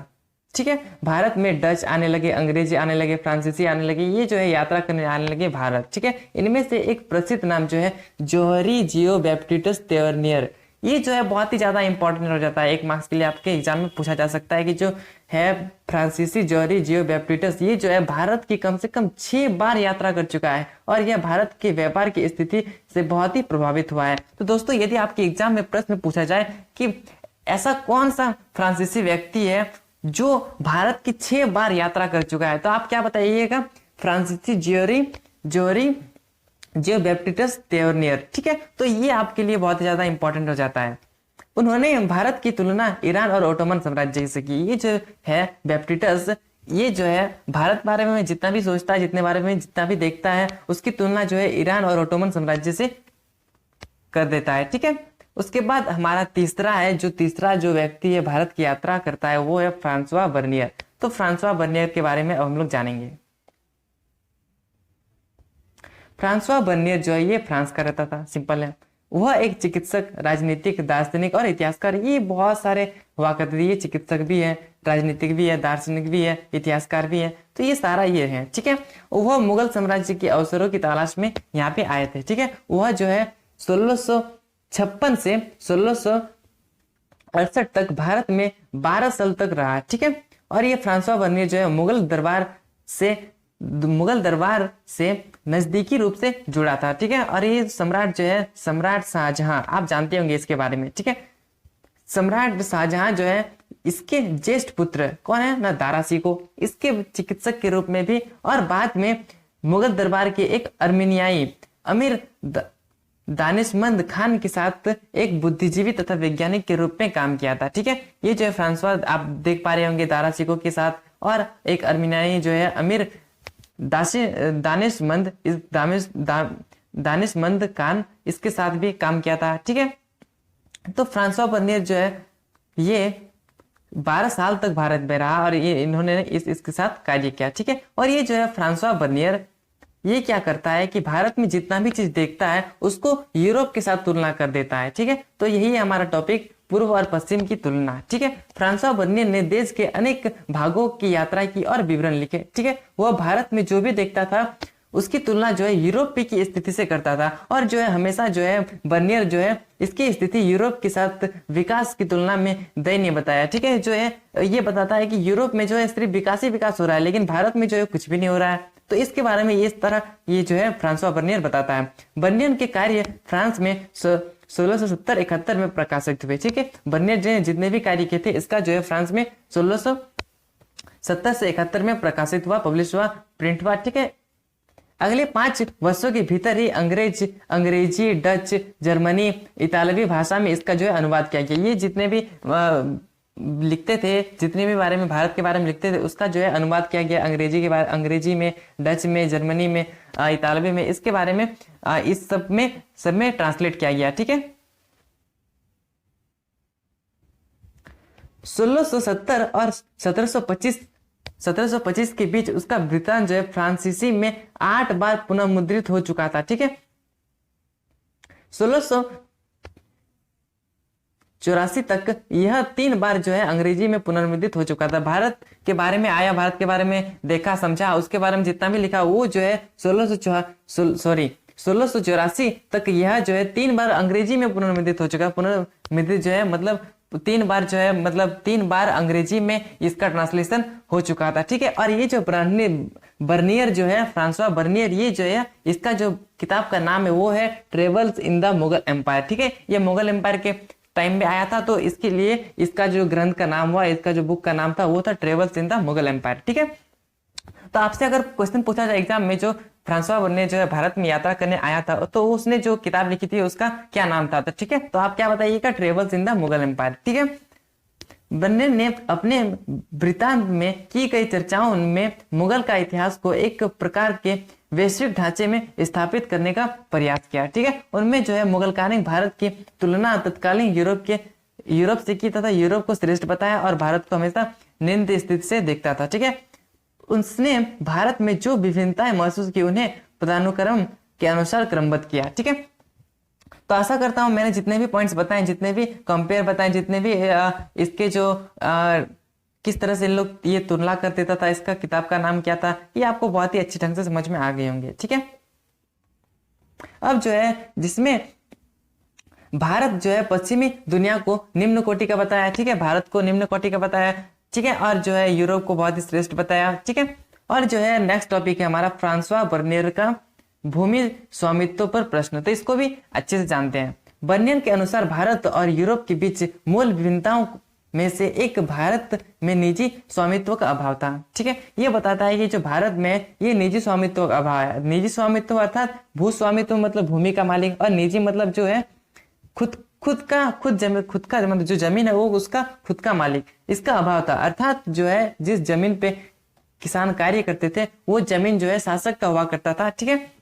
ठीक है, भारत में डच आने लगे, अंग्रेजी आने लगे, फ्रांसीसी आने लगे, ये जो है यात्रा करने आने लगे भारत, ठीक है। इनमें से एक प्रसिद्ध नाम जो है जोहरी जियो बैप्टिस्टस तेवर्नियर, ये जो है बहुत ही ज्यादा इंपॉर्टेंट हो जाता है। 1 मार्क्स के लिए आपके एग्जाम में पूछा जा सकता है कि जो है फ्रांसीसी जोहरी जियो बैप्टिस्टस, ये जो है भारत की कम से कम 6 बार यात्रा कर चुका है और यह भारत के व्यापार की स्थिति से बहुत ही प्रभावित हुआ है। तो दोस्तों यदि आपके एग्जाम में प्रश्न पूछा जाए कि ऐसा कौन सा फ्रांसीसी व्यक्ति है जो भारत की 6 बार यात्रा कर चुका है, तो आप क्या बताइएगा? फ्रांसीसी जोहरी जियो बैप्टिस्टस तेवर्नियर, ठीक है। तो ये आपके लिए बहुत ही ज्यादा इंपॉर्टेंट हो जाता है। उन्होंने भारत की तुलना ईरान और ओटोमन साम्राज्य से की। ये जो है बैप्टिस्टस, ये जो है भारत बारे में जितना भी सोचता है, जितने बारे में जितना भी देखता है, उसकी तुलना जो है ईरान और ओटोमन साम्राज्य से कर देता है, ठीक है। उसके बाद हमारा तीसरा जो व्यक्ति है भारत की यात्रा करता है वो है फ्रांसवा बर्नियर। तो फ्रांसवा बर्नियर के बारे में अब हम लोग जानेंगे। फ्रांसवा बर्नियर जो है ये फ्रांस का रहता था, सिंपल है। वह एक चिकित्सक, राजनीतिक, दार्शनिक और इतिहासकार, ये बहुत सारे हुआ करते थे। ये चिकित्सक भी है, राजनीतिक भी है, दार्शनिक भी है, इतिहासकार भी है, तो ये सारा ये है, ठीक है। वह मुगल साम्राज्य के अवसरों की तलाश में यहाँ पे आए थे, ठीक है। वह जो है 1656 से 1668 तक भारत में 12 साल तक रहा, ठीक है। और ये फ्रांसवा बर्नियर जो है मुगल दरबार से नजदीकी रूप से जुड़ा था, ठीक है। और ये सम्राट जो है, सम्राट शाहजहां, आप जानते होंगे इसके बारे में, ठीक है। सम्राट शाहजहां जो है, इसके ज्येष्ठ पुत्र कौन है ना, दारा शिकोह, इसके चिकित्सक के रूप में भी, और बाद में मुगल दरबार के एक अर्मीनियाई अमीर दानिशमंद खान के साथ एक बुद्धिजीवी तथा वैज्ञानिक के रूप में काम किया था, ठीक है। ये जो है फ्रांसवा, आप देख पा रहे होंगे, दारा शिकोह के साथ, और एक अर्मीनियाई जो है अमीर दानिशमंद खान, इसके साथ भी काम किया था, ठीक है। तो फ्रांसवा बर्नियर जो है ये 12 साल तक भारत में रहा और ये इन्होंने इसके साथ कार्य किया, ठीक है। और ये जो है फ्रांसवा बर्नियर ये क्या करता है कि भारत में जितना भी चीज देखता है उसको यूरोप के साथ तुलना कर देता है, ठीक है। तो यही है हमारा टॉपिक, पूर्व और पश्चिम की तुलना, ठीक है। फ्रांसवा बर्नियर ने देश के अनेक भागों की यात्रा की और विवरण लिखे, ठीक है। वह भारत में जो भी देखता था उसकी तुलना जो है यूरोप की स्थिति से करता था, और जो है हमेशा जो है बर्नियर जो है इसकी स्थिति यूरोप के साथ विकास की तुलना में दयनीय बताया, ठीक है। जो है ये बताता है कि यूरोप में जो है सिर्फ विकास ही विकास हो रहा है, लेकिन भारत में जो है कुछ भी नहीं हो रहा है। तो इसके बारे में इस तरह ये जो है फ्रांसवा बर्नियर बताता है। बर्नियर के कार्य फ्रांस में 1670-71 में प्रकाशित हुए, ठीक है। बर्नियर ने जितने भी कार्य किए थे इसका जो है फ्रांस में 1670 से 71 में प्रकाशित हुआ, पब्लिश हुआ, प्रिंट हुआ, ठीक है। अगले 5 वर्षों के भीतर ही अंग्रेजी, डच, जर्मनी, इतालवी भाषा में इसका जो है अनुवाद किया गया। ये जितने भी लिखते थे, जितने भी बारे में भारत के बारे में लिखते थे उसका जो है अनुवाद किया गया अंग्रेजी में, डच में, जर्मनी में, इतालवी में, इसके बारे में इस सब में ट्रांसलेट किया गया, ठीक है। 1670 और 1725 के बीच उसका वृत्तांत जो है फ्रांसीसी में 8 बार पुनः मुद्रित हो चुका था, ठीक है। 1684 तक यह 3 बार जो है अंग्रेजी में पुनर्मुद्रित हो चुका था। भारत के बारे में आया, भारत के बारे में देखा, समझा, उसके बारे में जितना भी लिखा वो जो है 1684 तक यह जो है 3 बार अंग्रेजी में पुनर्मुद्रित हो चुका। पुनर्मुद्रित जो है मतलब 3 बार जो है, मतलब 3 बार अंग्रेजी में इसका ट्रांसलेशन हो चुका था, ठीक है। और ये जो बर्नियर जो है, फ्रांसवा बर्नियर, ये जो है इसका जो किताब का नाम है वो है travels in the Mughal empire, ठीक है। ये मुगल एम्पायर के टाइम में आया था, तो इसके लिए इसका जो ग्रंथ का नाम हुआ, इसका जो बुक का नाम था वो था travels in the Mughal empire, ठीक है। तो आपसे अगर क्वेश्चन पूछा जाए एग्जाम में, जो फ्रांसवा बर्नियर जो है भारत में यात्रा करने आया था, तो उसने जो किताब लिखी थी उसका क्या नाम था, ठीक है। तो आप क्या बताइएगा, travels in the Mughal empire, ठीक है। बर्नियर ने अपने वृत्तांत में की गई चर्चाओं में मुगल का इतिहास को एक प्रकार के वैश्विक ढांचे में स्थापित करने का प्रयास किया, ठीक है। उनमें जो है मुगल कालीन भारत की तुलना तत्कालीन यूरोप से की तथा यूरोप को श्रेष्ठ बताया और भारत को हमेशा निम्न स्थिति से देखता था, ठीक है। उसने भारत में जो विभिन्नताएं महसूस की उन्हें पदानुक्रम के अनुसार क्रमबद्ध किया, ठीक है। तो आशा करता हूं मैंने जितने भी पॉइंट्स बताए, जितने भी कंपेयर बताए, जितने भी इसके जो किस तरह से लोग ये तुलना कर देता था, इसका किताब का नाम क्या था, ये आपको बहुत ही अच्छी ढंग से समझ में आ गए होंगे, ठीक है। अब जो है जिसमें भारत जो है पश्चिमी दुनिया को निम्न कोटि का बताया, ठीक है। भारत को निम्न कोटि का बताया, ठीक है। और जो है यूरोप को बहुत ही श्रेष्ठ बताया, ठीक है। और जो है नेक्स्ट टॉपिक है हमारा फ्रांसवा बर्नियर का भूमि स्वामित्व पर प्रश्न। तो इसको भी अच्छे से जानते हैं। बर्नियर के अनुसार भारत और यूरोप के बीच मूल विभिन्नताओं में से एक भारत में निजी स्वामित्व का अभाव था, ठीक है। ये बताता है कि जो भारत में ये निजी स्वामित्व का अभाव है। निजी स्वामित्व अर्थात भू स्वामित्व मतलब भूमि का मालिक, और निजी मतलब जो है खुद का मतलब जो जमीन है वो उसका खुद का मालिक, इसका अभाव था। अर्थात जो है जिस जमीन पे किसान कार्य करते थे वो जमीन जो है शासक का हुआ करता था, ठीक है।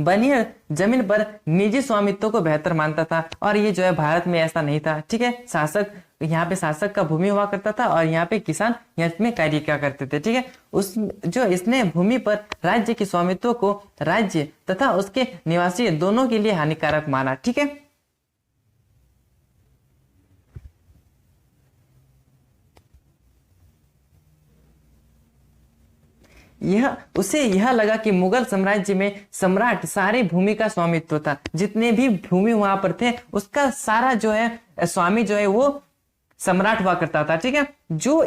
बर्नियर जमीन पर निजी स्वामित्व को बेहतर मानता था, और ये जो है भारत में ऐसा नहीं था, ठीक है। शासक यहाँ पे शासक का भूमि हुआ करता था और यहाँ पे किसान यहाँ में कार्य क्या करते थे। ठीक है, उस जो इसने भूमि पर राज्य के स्वामित्व को राज्य तथा उसके निवासी दोनों के लिए हानिकारक माना। ठीक है, यह लगा कि मुगल साम्राज्य में सम्राट सारे भूमि का स्वामित्व था, जितने भी भूमि वहां पर थे उसका सारा जो है स्वामी जो है वो सम्राट हुआ करता था। ठीक है, जो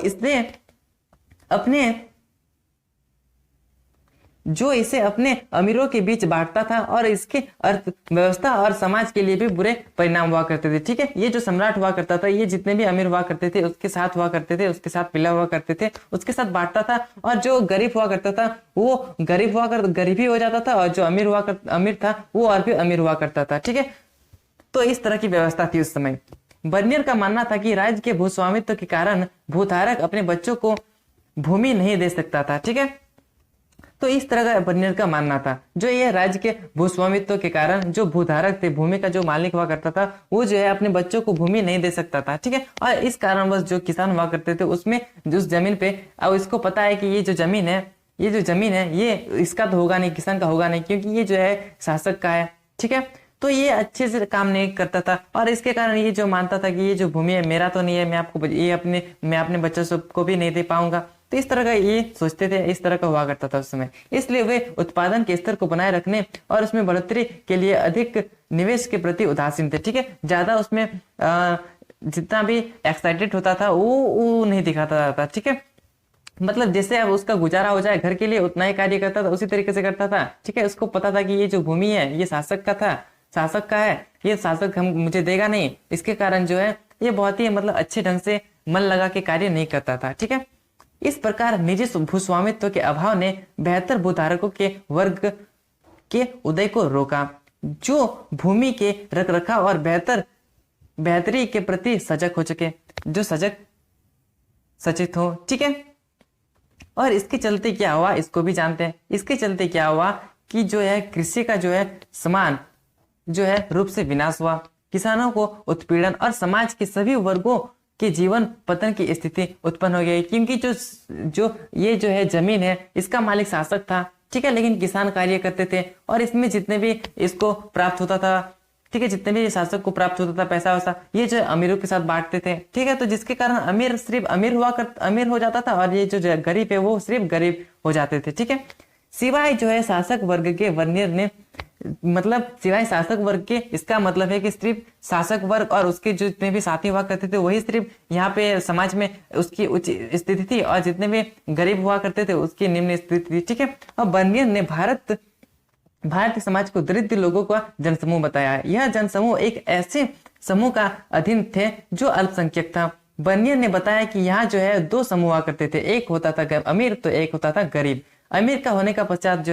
इसे अपने अमीरों के बीच बांटता था और इसके अर्थव्यवस्था और समाज के लिए भी बुरे परिणाम हुआ करते थे। ठीक है, ये जो सम्राट हुआ करता था ये जितने भी अमीर हुआ करते थे उसके साथ हुआ करते थे, उसके साथ मिला हुआ करते थे, उसके साथ बांटता था, और जो गरीब हुआ करता था वो गरीबी हो जाता था, और जो अमीर था वो और भी अमीर हुआ करता था। ठीक है, तो इस तरह की व्यवस्था थी उस समय। बर्नियर का मानना था कि राज्य के भूस्वामित्व के कारण भूधारक अपने बच्चों को भूमि नहीं दे सकता था। ठीक है, तो इस तरह का बर्नियर का मानना था, जो ये राज्य के भूस्वामित्व के कारण जो भूधारक थे, भूमि का जो मालिक हुआ करता था, वो जो है अपने बच्चों को भूमि नहीं दे सकता था। ठीक है, और इस कारणवश जो किसान हुआ करते थे उसमें उस जमीन पे, अब इसको पता है कि ये जो जमीन है ये इसका तो होगा नहीं, किसान का होगा नहीं, क्योंकि ये जो है शासक का है। ठीक है, तो ये अच्छे से काम नहीं करता था, और इसके कारण ये जो मानता था कि ये जो भूमि है मेरा तो नहीं है, मैं अपने बच्चों को भी नहीं दे पाऊंगा। तो इस तरह का ये सोचते थे, इस तरह का हुआ करता था उस समय। इसलिए वे उत्पादन के स्तर को बनाए रखने और उसमें बढ़ोतरी के लिए अधिक निवेश के प्रति उदासीन थे। ठीक है, ज्यादा उसमें जितना भी एक्साइटेड होता था वो नहीं दिखाता था। ठीक है, मतलब जैसे अब उसका गुजारा हो जाए घर के लिए उतना ही कार्य करता था, उसी तरीके से करता था। ठीक है, उसको पता था कि ये जो भूमि है ये शासक का है, ये शासक मुझे देगा नहीं, इसके कारण जो है ये बहुत ही मतलब अच्छे ढंग से मन लगा के कार्य नहीं करता था। ठीक है, इस प्रकार निजी भूस्वामित्व के अभाव ने बेहतर भूधारकों के वर्ग के उदय को रोका, जो भूमि के रखरखाव और बेहतरी के प्रति सजग हो चुके, जो सचेत हो। ठीक है, और इसके चलते क्या हुआ इसको भी जानते हैं। इसके चलते क्या हुआ कि जो है कृषि का जो है समान जो है रूप से विनाश हुआ, किसानों को उत्पीड़न और समाज के सभी वर्गों के जीवन पतन की स्थिति उत्पन्न हो गई, क्योंकि जो ये जो है जमीन है इसका मालिक शासक था। ठीक है, लेकिन किसान कार्य करते थे, और इसमें जितने भी इसको प्राप्त होता था, ठीक है, जितने भी शासक को प्राप्त होता था पैसा वैसा, ये जो अमीरों के साथ बांटते थे। ठीक है, तो जिसके कारण अमीर सिर्फ अमीर हो जाता था, और ये जो गरीब है वो सिर्फ गरीब हो जाते थे। ठीक है, सिवाय जो है शासक वर्ग के, बर्नियर ने सिवाय शासक वर्ग के, इसका मतलब है कि सिर्फ शासक वर्ग और उसके जो जितने भी साथी हुआ करते थे वही सिर्फ यहाँ पे समाज में उसकी उच्च स्थिति थी, और जितने भी गरीब हुआ करते थे उसकी निम्न स्थिति थी। ठीक है, और बर्नियर ने भारतीय समाज को दरिद्र लोगों का जनसमूह बताया। यह जनसमूह एक ऐसे समूह का अधीन थे जो अल्पसंख्यक था। बर्नियर ने बताया कि यहाँ जो है दो समूह हुआ करते थे, एक होता था अमीर तो एक होता था गरीब। अमीर का होने का पश्चात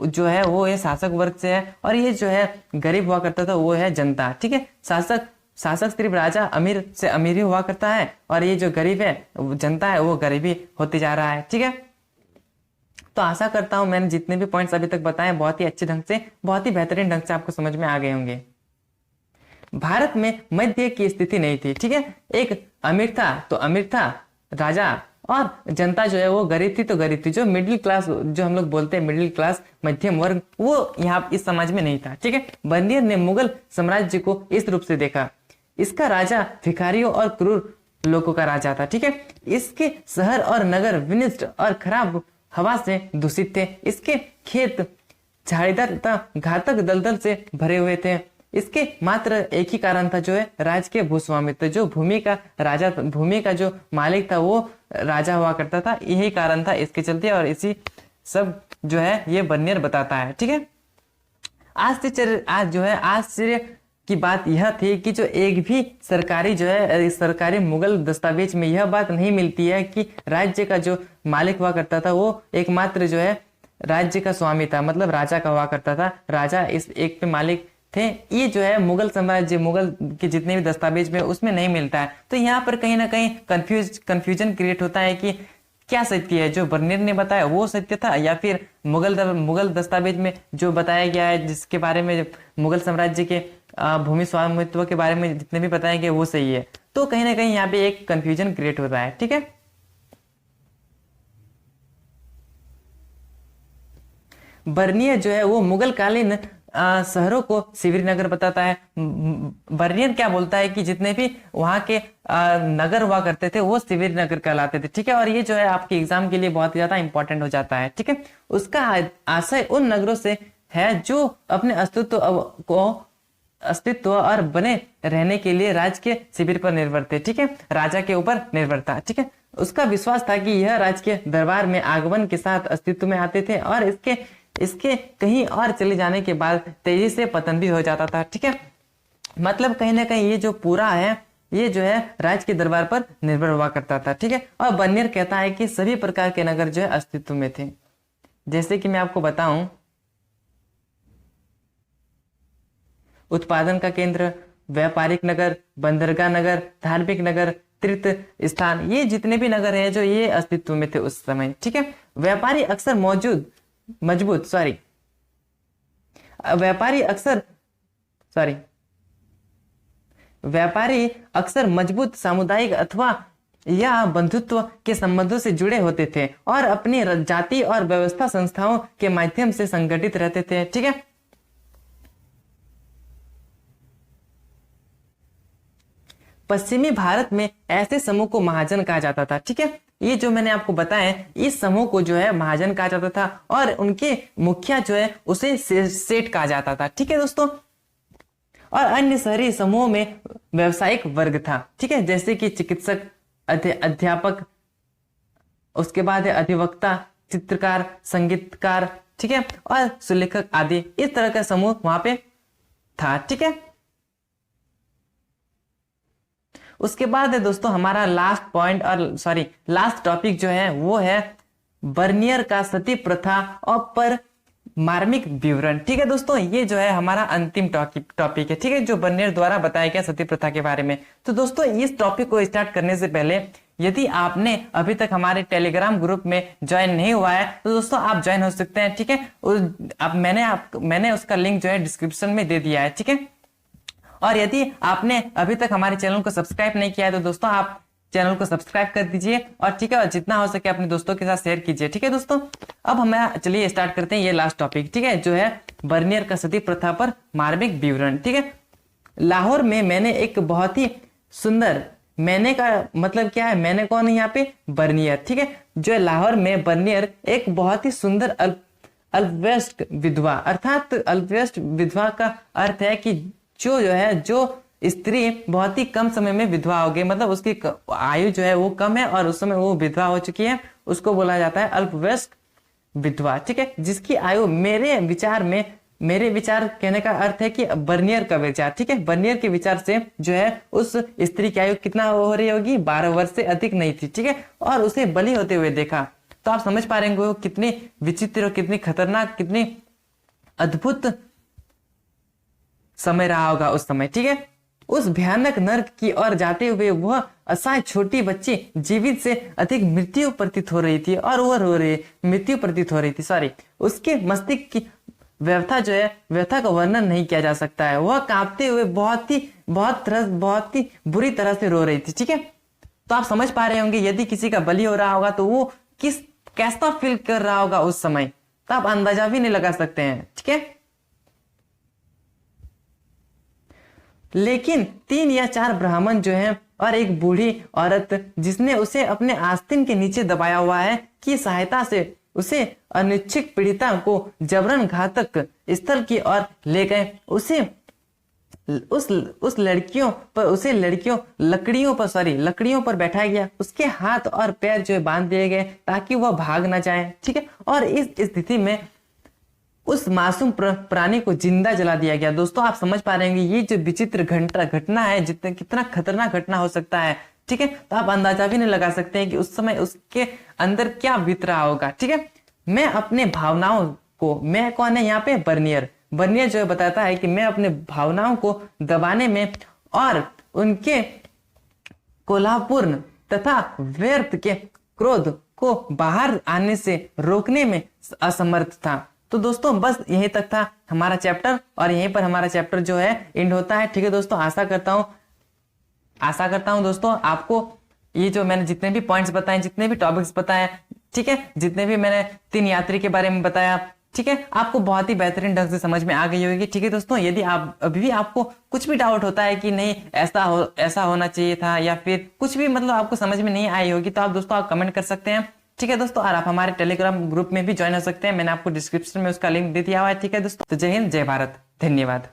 जो है वो ये शासक वर्ग से है, और ये जो है गरीब हुआ करता था वो है जनता। ठीक है, शासक सिर्फ राजा अमीर से अमीर ही हुआ करता है, और ये जो गरीब है जनता है वो गरीबी होती जा रहा है। ठीक है, तो आशा करता हूं मैंने जितने भी पॉइंट्स अभी तक बताए बहुत ही अच्छे ढंग से, बहुत ही बेहतरीन ढंग से आपको समझ में आ गए होंगे। भारत में मध्य की स्थिति नहीं थी। ठीक है, एक अमीर था तो अमीर था राजा, और जनता जो है वो गरीब थी तो गरीब थी। जो मिडिल क्लास, जो हम लोग बोलते हैं मिडिल क्लास, मध्यम वर्ग, वो यहाँ इस समाज में नहीं था। ठीक है, बर्नियर ने मुगल साम्राज्य को इस रूप से देखा, इसका राजा भिखारियों और क्रूर लोगों का राजा था। ठीक है, इसके शहर और नगर विनिष्ट और खराब हवा से दूषित थे, इसके खेत झाड़ीदार तथा घातक दलदल से भरे हुए थे। इसके मात्र एक ही कारण था, जो है राज के भूस्वामित्व, जो भूमि का जो मालिक था वो राजा हुआ करता था, यही कारण था इसके चलते, और इसी सब जो है ये बर्नियर बताता है। ठीक है, आश्चर्य की बात यह थी कि जो एक भी सरकारी मुगल दस्तावेज में यह बात नहीं मिलती है कि राज्य का जो मालिक हुआ करता था वो एकमात्र जो है राज्य का स्वामी था, मतलब राजा का हुआ करता था, राजा इस एक पे मालिक थे। ये जो है मुगल साम्राज्य, मुगल के जितने भी दस्तावेज में उसमें नहीं मिलता है। तो यहाँ पर कहीं ना कहीं कंफ्यूजन क्रिएट होता है कि क्या सत्य है, जो बर्नियर ने बताया वो सत्य था, या फिर मुगल दस्तावेज में जो बताया गया है, जिसके बारे में मुगल साम्राज्य के भूमि स्वामित्व के बारे में जितने भी बताया गया वो सही है। तो कहीं ना कहीं यहाँ पे एक कंफ्यूजन क्रिएट हो रहा है। ठीक है, बर्नियर जो है वो मुगल कालीन शहरों को शिविरनगर बताता है। बर्नियर क्या बोलता है कि जितने भी वहां के नगर हुआ करते थे वो शिविरनगर कहलाते थे। ठीक है, और ये जो है आपके एग्जाम के लिए बहुत ज्यादा इंपॉर्टेंट हो जाता है। ठीक है, उसका आशय उन नगरों से है जो अपने अस्तित्व और बने रहने के लिए राज के शिविर पर निर्भर थे। ठीक है, राजा के ऊपर निर्भर था। ठीक है, उसका विश्वास था कि यह राज के दरबार में आगमन के साथ अस्तित्व में आते थे और इसके कहीं और चले जाने के बाद तेजी से पतन भी हो जाता था। ठीक है, मतलब कहीं ना कहीं ये जो पूरा है ये जो है राज के दरबार पर निर्भर हुआ करता था। ठीक है, और बर्नियर कहता है कि सभी प्रकार के नगर जो है अस्तित्व में थे। जैसे कि मैं आपको बताऊं, उत्पादन का केंद्र, व्यापारिक नगर, बंदरगाह नगर, धार्मिक नगर, तीर्थ स्थान, ये जितने भी नगर हैं जो ये अस्तित्व में थे उस समय। ठीक है, व्यापारी अक्सर मजबूत सामुदायिक अथवा या बंधुत्व के संबंधों से जुड़े होते थे और अपनी जाति और व्यवस्था संस्थाओं के माध्यम से संगठित रहते थे। ठीक है, पश्चिमी भारत में ऐसे समूह को महाजन कहा जाता था। ठीक है, ये जो मैंने आपको बताया इस समूह को जो है महाजन कहा जाता था और उनके मुखिया जो है उसे सेठ कहा जाता था। ठीक है दोस्तों, और अन्य शहरी समूहों में व्यवसायिक वर्ग था। ठीक है, जैसे कि चिकित्सक, अध्यापक, उसके बाद है अधिवक्ता, चित्रकार, संगीतकार, ठीक है, और सुलेखक आदि, इस तरह का समूह वहां पे था। ठीक है, उसके बाद है दोस्तों हमारा लास्ट टॉपिक जो है वो है बर्नियर का सती प्रथा और पर मार्मिक विवरण। ठीक है दोस्तों, ये जो है हमारा अंतिम टॉपिक है। ठीक है, जो बर्नियर द्वारा बताया गया सती प्रथा के बारे में। तो दोस्तों इस टॉपिक को स्टार्ट करने से पहले यदि आपने अभी तक हमारे टेलीग्राम ग्रुप में ज्वाइन नहीं हुआ है तो दोस्तों आप ज्वाइन हो सकते हैं। ठीक है, मैंने उसका लिंक जो है डिस्क्रिप्शन में दे दिया है। ठीक है, और यदि आपने अभी तक हमारे चैनल को सब्सक्राइब नहीं किया है तो दोस्तों आप चैनल को सब्सक्राइब कर दीजिए और ठीक है, और जितना हो सके अपने दोस्तों के साथ शेयर कीजिए। ठीक है दोस्तों, अब हम चलिए स्टार्ट करते हैं ये लास्ट टॉपिक। ठीक है, जो है बर्नियर का सती प्रथा पर मार्मिक विवरण। ठीक है, लाहौर में मैंने एक बहुत ही सुंदर, मैंने का मतलब क्या है, मैंने कौन है यहाँ पे, बर्नियर। ठीक है, जो है लाहौर में बर्नियर एक बहुत ही सुंदर अल्पवयस्क विधवा, अर्थात अल्पवयस्क विधवा का अर्थ है कि जो स्त्री बहुत ही कम समय में विधवा हो गई, मतलब उसकी आयु जो है वो कम है और उस समय वो विधवा हो चुकी है, उसको बोला जाता है अल्पवयस्क विधवा। ठीक है, जिसकी आयु मेरे विचार कहने का अर्थ है कि बर्नियर का विचार। ठीक है, बर्नियर के विचार से जो है उस स्त्री की आयु कितना हो रही होगी, 12 वर्ष से अधिक नहीं थी। ठीक है, और उसे बलि होते हुए देखा। तो आप समझ पा रहे होंगे वो कितनी विचित्र और कितनी खतरनाक, कितनी अद्भुत समय रहा होगा उस समय। ठीक है, उस भयानक नर्क की ओर जाते हुए वह असहाय छोटी बच्ची जीवित से अधिक मृत्यु प्रतीत हो रही थी और वह मृत्यु प्रतीत हो रही थी। उसके मस्तिष्क की व्यथा का वर्णन नहीं किया जा सकता है। वह कांपते हुए बहुत ही बुरी तरह से रो रही थी। ठीक है, तो आप समझ पा रहे होंगे यदि किसी का बलि हो रहा होगा तो वो कैसा फील कर रहा होगा उस समय, तो आप अंदाजा भी नहीं लगा सकते हैं। ठीक है, लेकिन 3 या 4 ब्राह्मण जो हैं और एक बूढ़ी औरत जिसने उसे अपने आस्तीन के नीचे दबाया हुआ है की सहायता से उसे अनिच्छुक पीड़िता को जबरन घातक स्थल की ओर ले गए। लकड़ियों पर बैठाया गया। उसके हाथ और पैर जो है बांध दिए गए ताकि वह भाग ना जाए। ठीक है, और इस स्थिति में उस मासूम प्राणी को जिंदा जला दिया गया। दोस्तों आप समझ पा रहे होंगे ये जो विचित्र घटना है, कितना खतरनाक घटना हो सकता है। ठीक है, तो आप अंदाजा भी नहीं लगा सकते हैं कि उस समय उसके अंदर क्या बीत रहा होगा। ठीक है, मैं अपने भावनाओं को, मैं कौन है यहाँ पे, बर्नियर जो है बताता है कि मैं अपने भावनाओं को दबाने में और उनके कोलाहलपूर्ण तथा व्यर्थ के क्रोध को बाहर आने से रोकने में असमर्थ था। तो दोस्तों बस यहीं तक था हमारा चैप्टर और यहीं पर हमारा चैप्टर जो है एंड होता है। ठीक है दोस्तों, आशा करता हूं आशा करता हूँ दोस्तों आपको ये जो मैंने जितने भी पॉइंट्स बताए, जितने भी टॉपिक्स बताए, ठीक है, जितने भी मैंने 3 यात्री के बारे में बताया, ठीक है, आपको बहुत ही बेहतरीन ढंग से समझ में आ गई होगी। ठीक है दोस्तों, यदि आप अभी भी आपको कुछ भी डाउट होता है कि नहीं ऐसा होना चाहिए था, या फिर कुछ भी मतलब आपको समझ में नहीं आई होगी, तो आप दोस्तों आप कमेंट कर सकते हैं। ठीक है दोस्तों, और आप हमारे टेलीग्राम ग्रुप में भी ज्वाइन हो सकते हैं, मैंने आपको डिस्क्रिप्शन में उसका लिंक दे दिया हुआ है। ठीक है दोस्तों, तो जय हिंद, जय भारत, धन्यवाद।